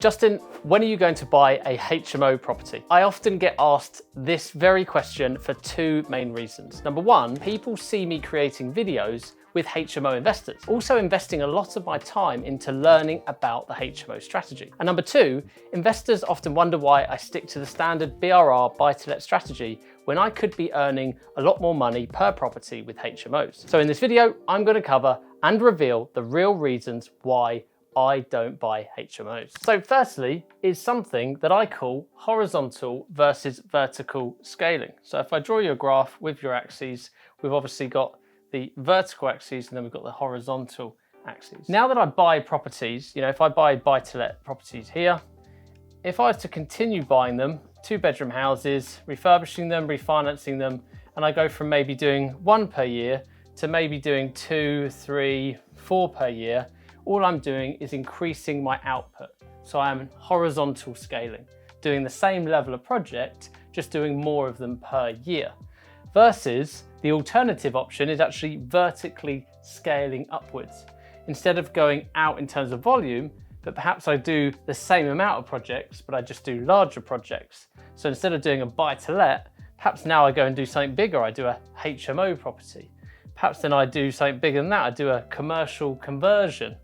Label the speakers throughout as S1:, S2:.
S1: Justin, when are you going to buy a HMO property? I often get asked this very question for two main reasons. Number one, people see me creating videos with HMO investors, also investing a lot of my time into learning about the HMO strategy. And number two, investors often wonder why I stick to the standard BRR buy-to-let strategy when I could be earning a lot more money per property with HMOs. So in this video, I'm going to cover and reveal the real reasons why I don't buy HMOs. So firstly is something that I call horizontal versus vertical scaling. So if I draw you a graph with your axes, we've obviously got the vertical axes and then we've got the horizontal axes. Now that I buy properties, if I buy-to-let properties here, if I was to continue buying them, 2-bedroom houses, refurbishing them, refinancing them, and I go from maybe doing 1 per year to maybe doing 2, 3, 4 per year, all I'm doing is increasing my output. So I'm horizontal scaling, doing the same level of project, just doing more of them per year. Versus the alternative option is actually vertically scaling upwards. Instead of going out in terms of volume, but perhaps I do the same amount of projects, but I just do larger projects. So instead of doing a buy-to-let, perhaps now I go and do something bigger. I do a HMO property. Perhaps then I do something bigger than that. I do a commercial conversion.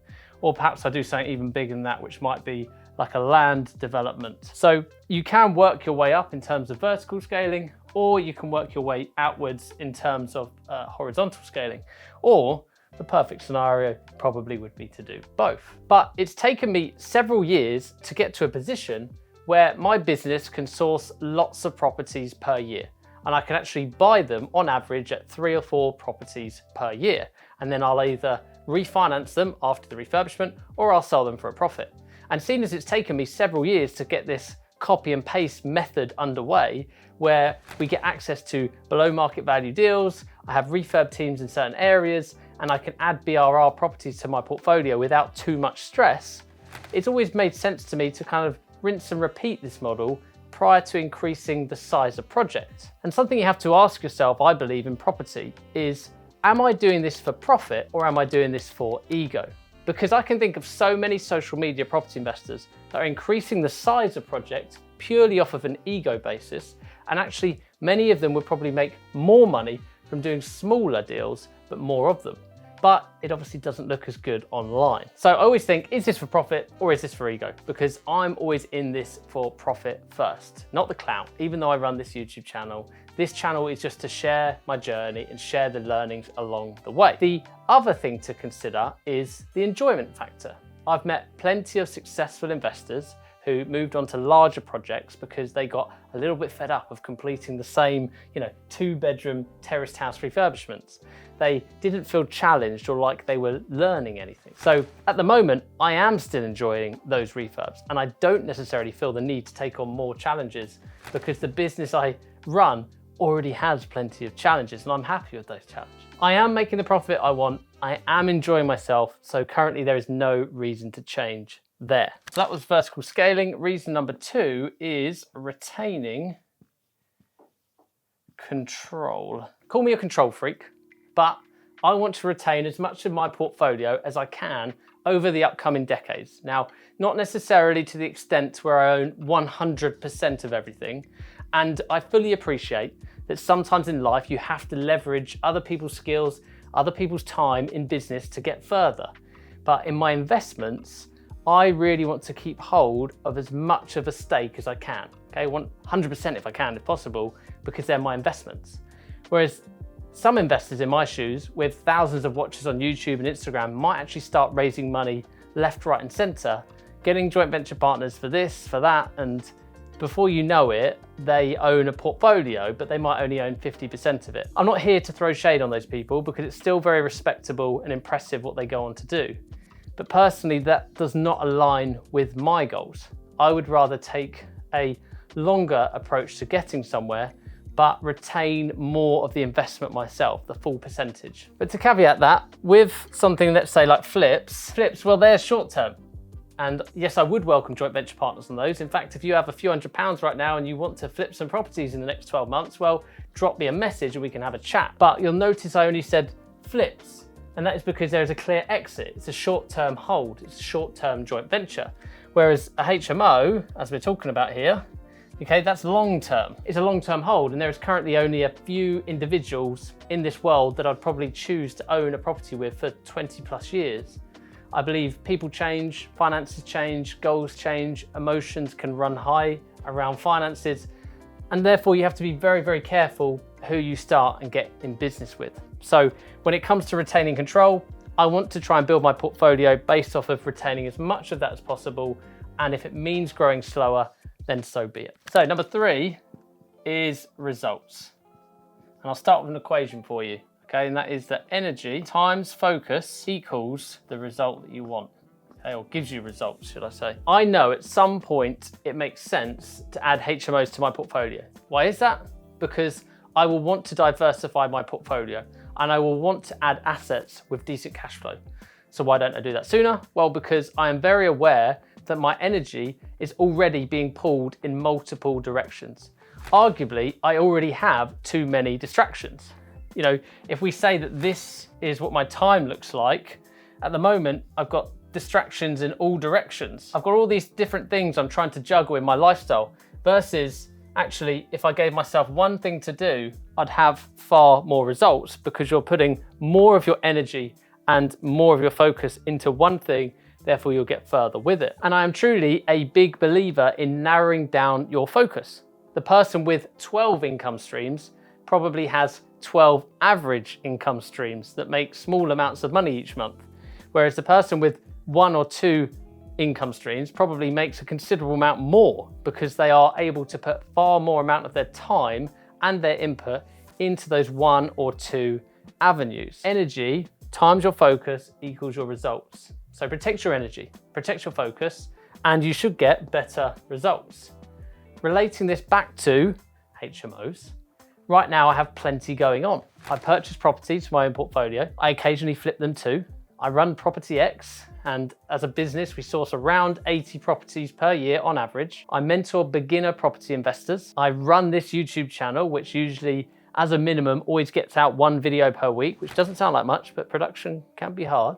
S1: Or perhaps I do something even bigger than that, which might be like a land development. So you can work your way up in terms of vertical scaling, or you can work your way outwards in terms of horizontal scaling. Or the perfect scenario probably would be to do both. But it's taken me several years to get to a position where my business can source lots of properties per year. And I can actually buy them on average at 3 or 4 properties per year. And then I'll either refinance them after the refurbishment or I'll sell them for a profit. And seeing as it's taken me several years to get this copy and paste method underway, where we get access to below market value deals, I have refurb teams in certain areas, and I can add BRR properties to my portfolio without too much stress, it's always made sense to me to kind of rinse and repeat this model prior to increasing the size of project. And something you have to ask yourself, I believe, in property is, am I doing this for profit or am I doing this for ego? Because I can think of so many social media property investors that are increasing the size of projects purely off of an ego basis, and actually many of them would probably make more money from doing smaller deals, but more of them. But it obviously doesn't look as good online. So I always think, is this for profit or is this for ego? Because I'm always in this for profit first, not the clout. Even though I run this YouTube channel, this channel is just to share my journey and share the learnings along the way. The other thing to consider is the enjoyment factor. I've met plenty of successful investors who moved on to larger projects because they got a little bit fed up of completing the same, 2-bedroom terraced house refurbishments. They didn't feel challenged or like they were learning anything. So at the moment, I am still enjoying those refurbs, and I don't necessarily feel the need to take on more challenges because the business I run already has plenty of challenges and I'm happy with those challenges. I am making the profit I want. I am enjoying myself. So currently there is no reason to change there. So that was vertical scaling. Reason number 2 is retaining control. Call me a control freak, but I want to retain as much of my portfolio as I can over the upcoming decades. Now, not necessarily to the extent where I own 100% of everything. And I fully appreciate that sometimes in life you have to leverage other people's skills, other people's time in business to get further. But in my investments, I really want to keep hold of as much of a stake as I can. Okay, I want 100% if I can, if possible, because they're my investments. Whereas some investors in my shoes with thousands of watchers on YouTube and Instagram might actually start raising money left, right, and center, getting joint venture partners for this, for that, and before you know it, they own a portfolio, but they might only own 50% of it. I'm not here to throw shade on those people because it's still very respectable and impressive what they go on to do. But personally, that does not align with my goals. I would rather take a longer approach to getting somewhere, but retain more of the investment myself, the full percentage. But to caveat that, with something, let's say like flips, well, they're short term. And yes, I would welcome joint venture partners on those. In fact, if you have a few £100s right now and you want to flip some properties in the next 12 months, well, drop me a message and we can have a chat. But you'll notice I only said flips, and that is because there is a clear exit. It's a short-term hold, it's a short-term joint venture. Whereas a HMO, as we're talking about here, okay, that's long-term. It's a long-term hold, and there is currently only a few individuals in this world that I'd probably choose to own a property with for 20 plus years. I believe people change, finances change, goals change, emotions can run high around finances, and therefore you have to be very, very careful who you start and get in business with. So when it comes to retaining control, I want to try and build my portfolio based off of retaining as much of that as possible, and if it means growing slower, then so be it. So number 3 is results. And I'll start with an equation for you, okay? And that is that energy times focus equals the result that you want, okay? Or gives you results, should I say. I know at some point it makes sense to add HMOs to my portfolio. Why is that? Because I will want to diversify my portfolio and I will want to add assets with decent cash flow. So why don't I do that sooner? Well, because I am very aware that my energy is already being pulled in multiple directions. Arguably, I already have too many distractions. You know, if we say that this is what my time looks like, at the moment, I've got distractions in all directions. I've got all these different things I'm trying to juggle in my lifestyle versus actually, if I gave myself one thing to do, I'd have far more results because you're putting more of your energy and more of your focus into one thing, therefore you'll get further with it. And I am truly a big believer in narrowing down your focus. The person with 12 income streams probably has 12 average income streams that make small amounts of money each month. Whereas the person with 1 or 2 income streams probably makes a considerable amount more because they are able to put far more amount of their time and their input into those 1 or 2 avenues. Energy times your focus equals your results. So protect your energy, protect your focus, and you should get better results. Relating this back to HMOs, right now I have plenty going on. I purchase properties for my own portfolio. I occasionally flip them too. I run Property X, and as a business, we source around 80 properties per year on average. I mentor beginner property investors. I run this YouTube channel, which usually, as a minimum, always gets out 1 video per week, which doesn't sound like much, but production can be hard.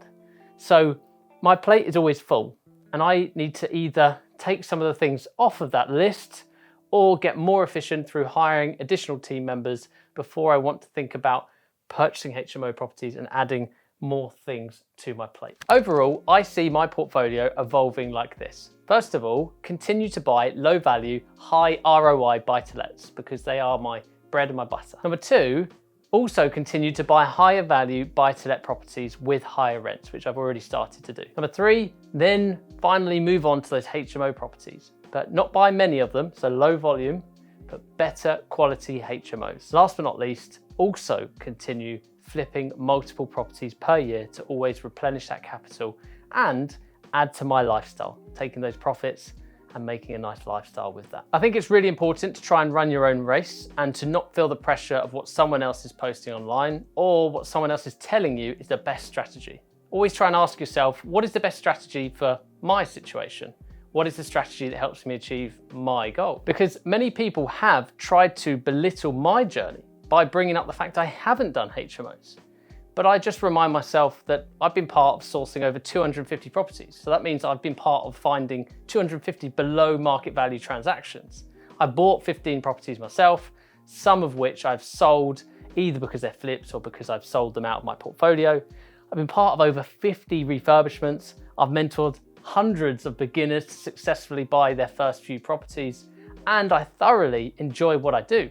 S1: So my plate is always full, and I need to either take some of the things off of that list or get more efficient through hiring additional team members before I want to think about purchasing HMO properties and adding more things to my plate. Overall, I see my portfolio evolving like this. First of all, continue to buy low value, high ROI buy-to-lets because they are my bread and my butter. Number 2, also continue to buy higher value buy-to-let properties with higher rents, which I've already started to do. Number 3, then finally move on to those HMO properties, but not buy many of them, so low volume, but better quality HMOs. Last but not least, also continue flipping multiple properties per year to always replenish that capital and add to my lifestyle, taking those profits and making a nice lifestyle with that. I think it's really important to try and run your own race and to not feel the pressure of what someone else is posting online or what someone else is telling you is the best strategy. Always try and ask yourself, what is the best strategy for my situation? What is the strategy that helps me achieve my goal? Because many people have tried to belittle my journey by bringing up the fact I haven't done HMOs. But I just remind myself that I've been part of sourcing over 250 properties. So that means I've been part of finding 250 below market value transactions. I bought 15 properties myself, some of which I've sold either because they're flips or because I've sold them out of my portfolio. I've been part of over 50 refurbishments. I've mentored hundreds of beginners to successfully buy their first few properties, and I thoroughly enjoy what I do.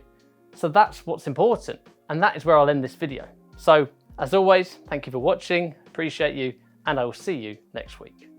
S1: So that's what's important, and that is where I'll end this video. So as always, thank you for watching, appreciate you, and I will see you next week.